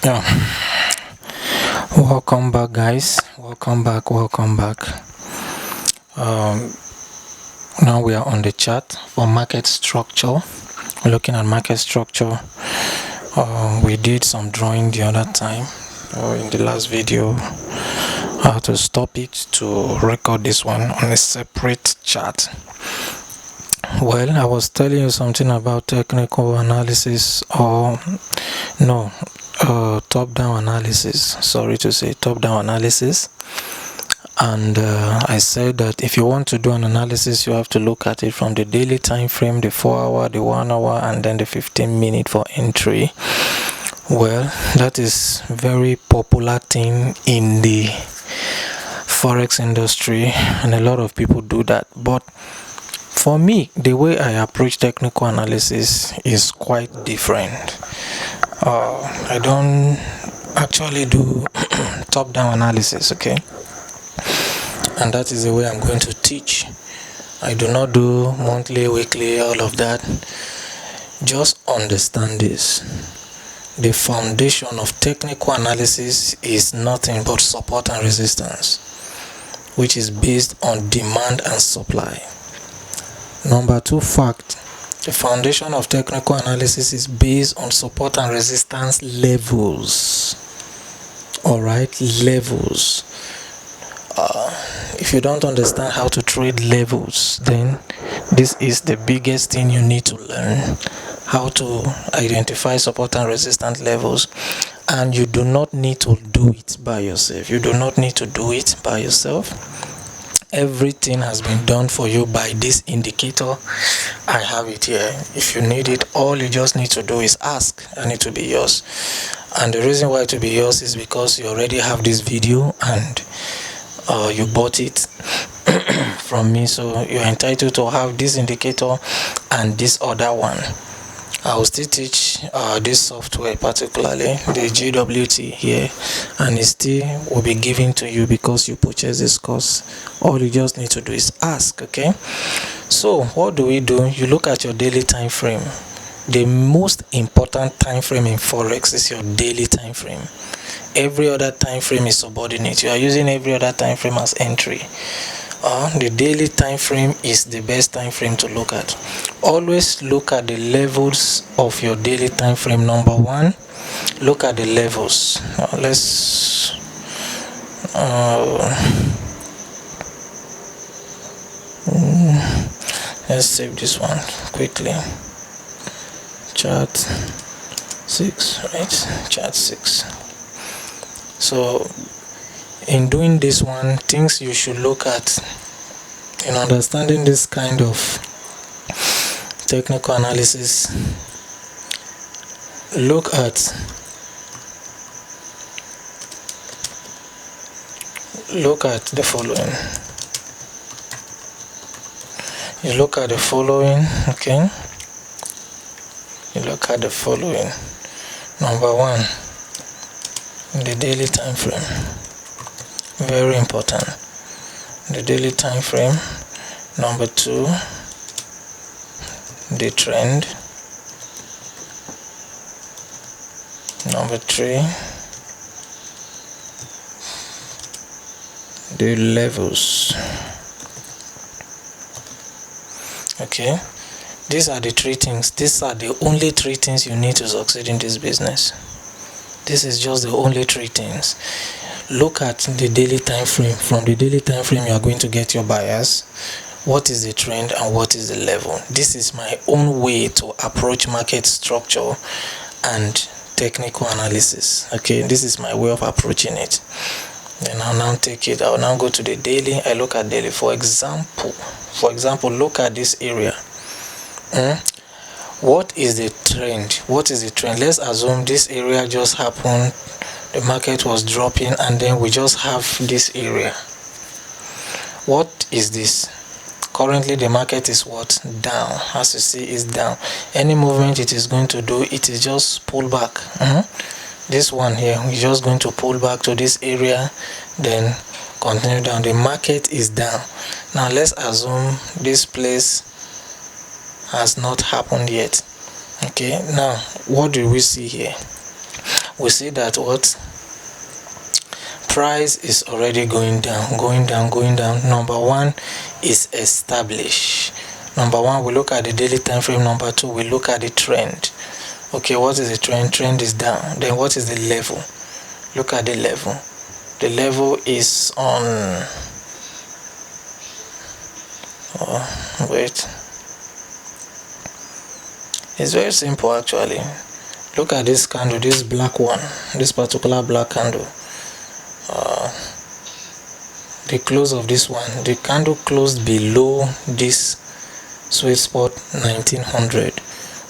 Yeah, welcome back, guys. Welcome back. Um, Now we are on the chart for market structure. We're looking at market structure. We did some drawing the other time in the last video. I had to stop it to record this one on a separate chart. Well, I was telling you something about technical analysis, or no, top-down analysis. Sorry to say, top-down analysis. And I said that if you want to do an analysis, you have to look at it from the daily time frame, the 4-hour, the 1-hour, and then the 15-minute for entry. Well, that is very popular thing in the forex industry, and a lot of people do that. But for me, the way I approach technical analysis is quite different. I don't actually do top-down analysis, okay? And that is the way I'm going to teach. I do not do monthly, weekly, all of that. Just understand this. The foundation of technical analysis is nothing but support and resistance, which is based on demand and supply. Number 2 fact, the foundation of technical analysis is based on support and resistance levels. Alright, levels. If you don't understand how to trade levels, then this is the biggest thing you need to learn, how to identify support and resistance levels. And you do not need to do it by yourself. Everything has been done for you by this indicator. I have it here. If you need it, all you just need to do is ask, and it will be yours. And the reason why it will be yours is because you already have this video and you bought it from me, so you're entitled to have this indicator and this other one. I will still teach this software, particularly the GWT here, and it still will be given to you because you purchase this course. All you just need to do is ask, okay? So what do? You look at your daily time frame. The most important time frame in forex is your daily time frame. Every other time frame is subordinate. You are using every other time frame as entry. The daily time frame is the best time frame to look at. Always look at the levels of your daily time frame. Number 1, look at the levels. Let's save this one quickly. Chart 6, right? Chart 6. So in doing this one, things you should look at in understanding this kind of technical analysis, look at the following. You look at the following, okay? You look at the following. Number 1, the daily time frame. Very important. The daily time frame. Number 2, the trend. Number 3, the levels. Okay, these are the 3 things. These are the only 3 things you need to succeed in this business. This is just the only 3 things. Look at the daily time frame. From the daily time frame, you are going to get your bias. What is the trend and what is the level? This is my own way to approach market structure and technical analysis. Okay, this is my way of approaching it. Then I'll now take it. I'll now go to the daily. I look at daily. For example, look at this area. What is the trend? Let's assume this area just happened. The market was dropping, and then we just have this area. What is this? Currently the market is what? Down. As you see, is down. Any movement it is going to do, it is just pull back. This one here, we're just going to pull back to this area, then continue down. The market is down. Now let's assume this place has not happened yet. Okay, now what do we see here? we see that what price is already going down. Number one is established. Number one, we look at the daily time frame. Number two, we look at the trend. Okay, what is the trend? Trend is down. Then what is the level? Look at the level. The level is on, wait, it's very simple actually. Look at this candle, this black one, this particular black candle. The close of this one, the candle closed below this sweet spot 1900,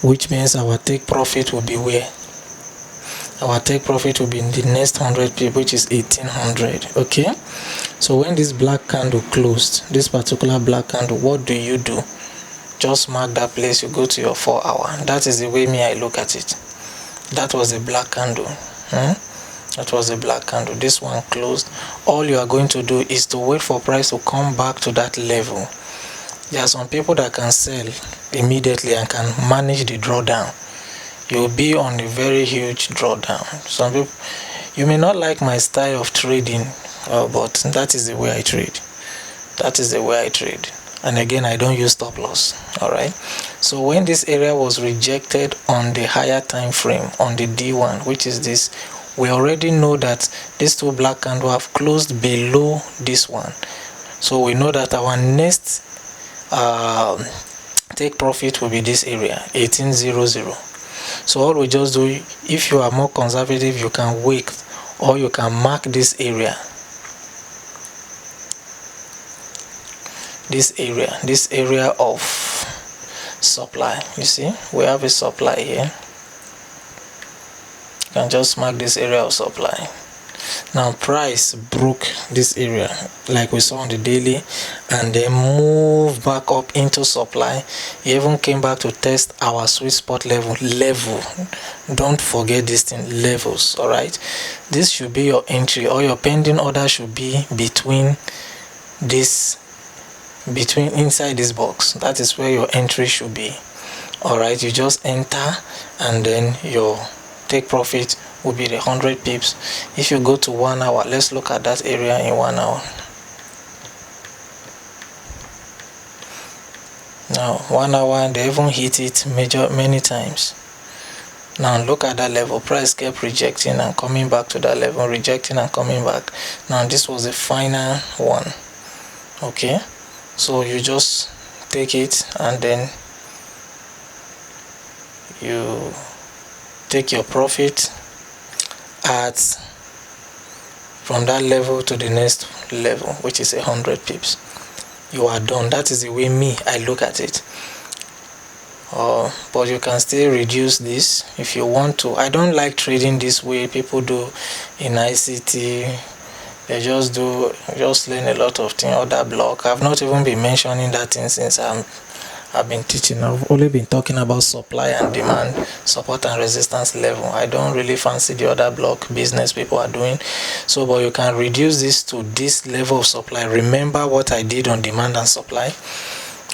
which means our take profit will be where? Our take profit will be in the next 100 pip, which is 1800. Okay, so when this black candle closed, this particular black candle, what do? Just mark that place. You go to your 4 hour. That is the way I look at it. That was a black candle. That was a black candle. This one closed. All you are going to do is to wait for price to come back to that level. There are some people that can sell immediately and can manage the drawdown. You'll be on a very huge drawdown. Some people, you may not like my style of trading, but that is the way I trade. That is the way I trade. And again, I don't use stop loss. All right. So when this area was rejected on the higher time frame, on the D1, which is this, we already know that these two black candles have closed below this one. So we know that our next take profit will be this area, 1800. So all we just do, if you are more conservative, you can wait, or you can mark this area. This area of supply. You see, we have a supply here. You can just mark this area of supply. Now price broke this area like we saw on the daily, and then moved back up into supply. It even came back to test our sweet spot level. Don't forget this thing, levels. All right, this should be your entry, or your pending order should be between inside this box. That is where your entry should be. All right, you just enter, and then your take profit will be the 100 pips. If you go to 1 hour, let's look at that area in 1 hour. Now 1 hour, they even hit it many times. Now look at that level. Price kept rejecting and coming back to that level, rejecting and coming back. Now this was the final one. Okay, so you just take it, and then you take your profit at from that level to the next level, which is 100 pips. You are done. That is the way I look at it. But you can still reduce this if you want to. I don't like trading this way people do in ICT. They just learn a lot of things. Other block, I've not even been mentioning that thing since I've been teaching. I've only been talking about supply and demand, support and resistance level. I don't really fancy the other block business people are doing. So, but you can reduce this to this level of supply. Remember what I did on demand and supply.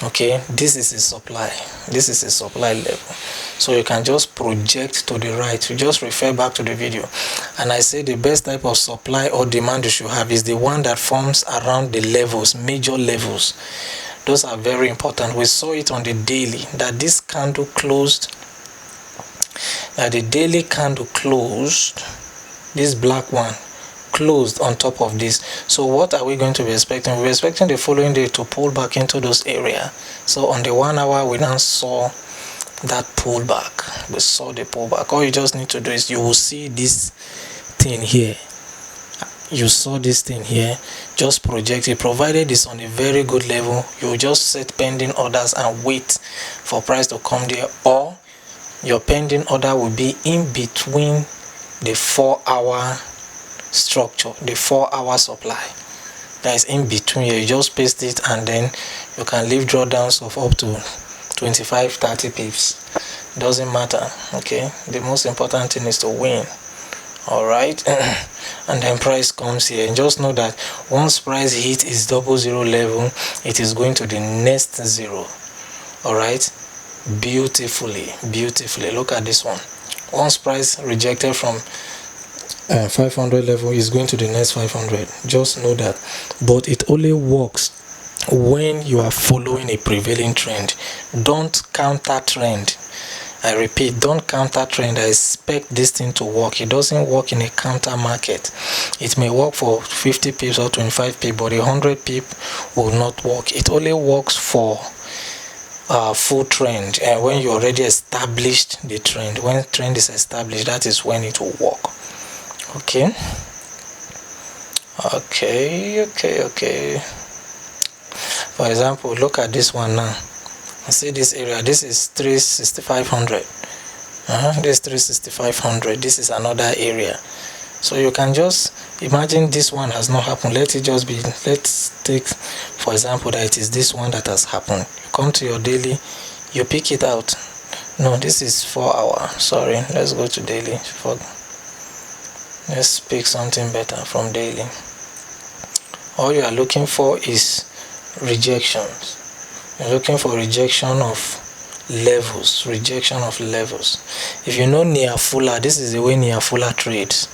Okay, this is a supply. This is a supply level. So you can just project to the right. You just refer back to the video. And I say the best type of supply or demand you should have is the one that forms around the levels, major levels. Those are very important. We saw it on the daily that this candle closed, that the daily candle closed, this black one closed on top of this. So what are we going to be expecting? We're expecting the following day to pull back into those areas. So on the 1 hour, we now saw that pullback. We saw the pullback. All you just need to do is you will see this thing here. You saw this thing here, just project it. Provided it's on a very good level, you just set pending orders and wait for price to come there, or your pending order will be in between the 4 hour structure, the 4 hour supply that is in between here. You just paste it, and then you can leave drawdowns of up to 25-30 pips. Doesn't matter. Okay, the most important thing is to win. All right. And then price comes here, and just know that once price hit its 00 level, it is going to the next zero. All right, beautifully. Look at this one. Once price rejected from 500 level is going to the next 500. Just know that. But it only works when you are following a prevailing trend. Don't counter trend. I repeat, don't counter trend. I expect this thing to work. It doesn't work in a counter market. It may work for 50 pips or 25 pips, but 100 pip will not work. It only works for full trend, and when you already established the trend. When trend is established, that is when it will work. Okay. For example, look at this one now. See this area. This is 3,6,500. This 3,6,500. This is another area. So you can just imagine this one has not happened. Let it just be. Let's take, for example, that it is this one that has happened. You come to your daily, you pick it out. No, this is 4 hour. Sorry, let's go to daily. Let's pick something better from daily. All you are looking for is rejections. You're looking for rejection of levels. Rejection of levels. If you know Nia Fuller, this is the way Nia Fuller trades,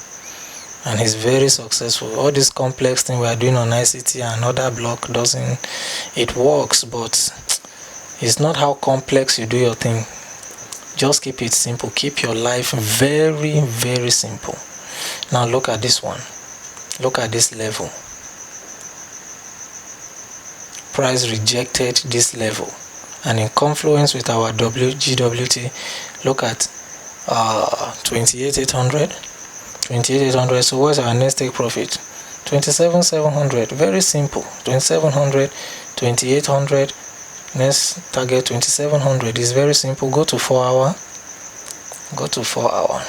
and he's very successful. All this complex thing we are doing on ICT and other block doesn't, it works, but it's not how complex you do your thing. Just keep it simple. Keep your life very, very simple. Now look at this one. Look at this level. Price rejected this level, and in confluence with our WGWT, look at 28,800. 28,800. So what's our next take profit? 27,700. Very simple. 2700, 2800. Next target 2700. Is very simple. Go to 4 hour. Go to 4 hour.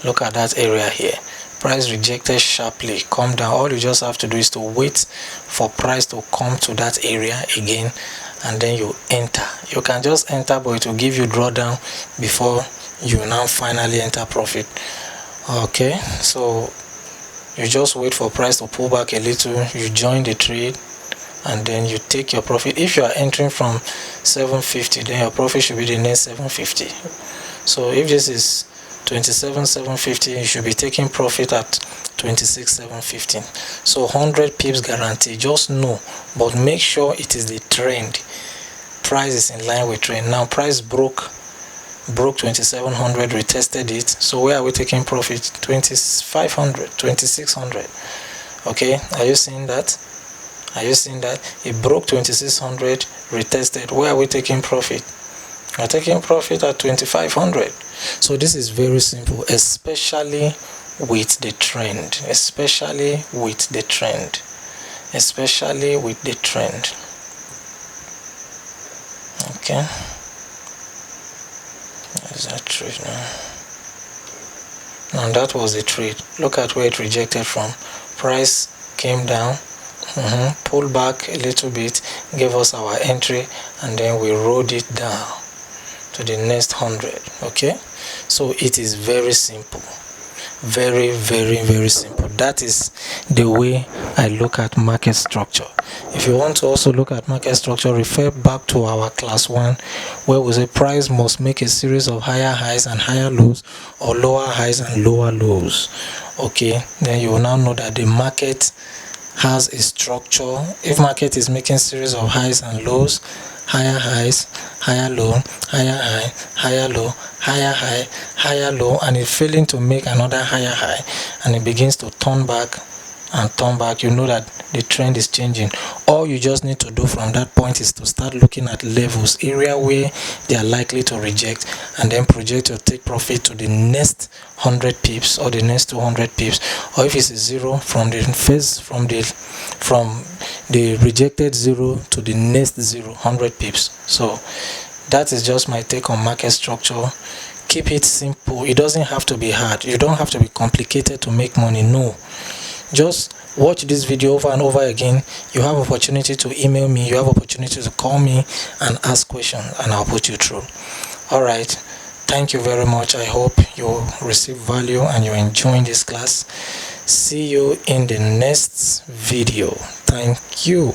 Look at that area here. Price rejected sharply. Come down. All you just have to do is to wait for price to come to that area again, and then you enter. You can just enter, but it will give you drawdown before you now finally enter profit. Okay, so you just wait for price to pull back a little, you join the trade, and then you take your profit. If you are entering from 750, then your profit should be the next 750. So if this is 27,750, you should be taking profit at 26,750. So 100 pips guarantee. Just know, but make sure it is the trend. Price is in line with trend. Now price broke 2700, retested it. So where are we taking profit? 2500, 2600. Okay, are you seeing that? Are you seeing that? It broke 2600, retested. Where are we taking profit? We're taking profit at 2500. So this is very simple, especially with the trend. Especially with the trend. Especially with the trend. Okay. Is that trade now? That was the trade. Look at where it rejected from. Price came down, pulled back a little bit, gave us our entry, and then we rode it down to the next 100. Okay, so it is very simple. Very, very, very simple. That is the way I look at market structure. If you want to also look at market structure, refer back to our class 1, where we say price must make a series of higher highs and higher lows, or lower highs and lower lows. Okay, then you will now know that the market has a structure. If market is making series of highs and lows, higher highs, higher low, higher high, higher low, higher high, higher low, and it's failing to make another higher high, and it begins to turn back and turn back, you know that the trend is changing. All you just need to do from that point is to start looking at levels, area where they are likely to reject, and then project your take profit to the next 100 pips or the next 200 pips, or if it's a zero, from the phase, from the rejected zero to the next zero, 100 pips. So that is just my take on market structure. Keep it simple. It doesn't have to be hard. You don't have to be complicated to make money. No, just watch this video over and over again. You have opportunity to email me, you have opportunity to call me and ask questions, and I'll put you through. All right, thank you very much. I hope you receive value and you're enjoying this class. See you in the next video. Thank you.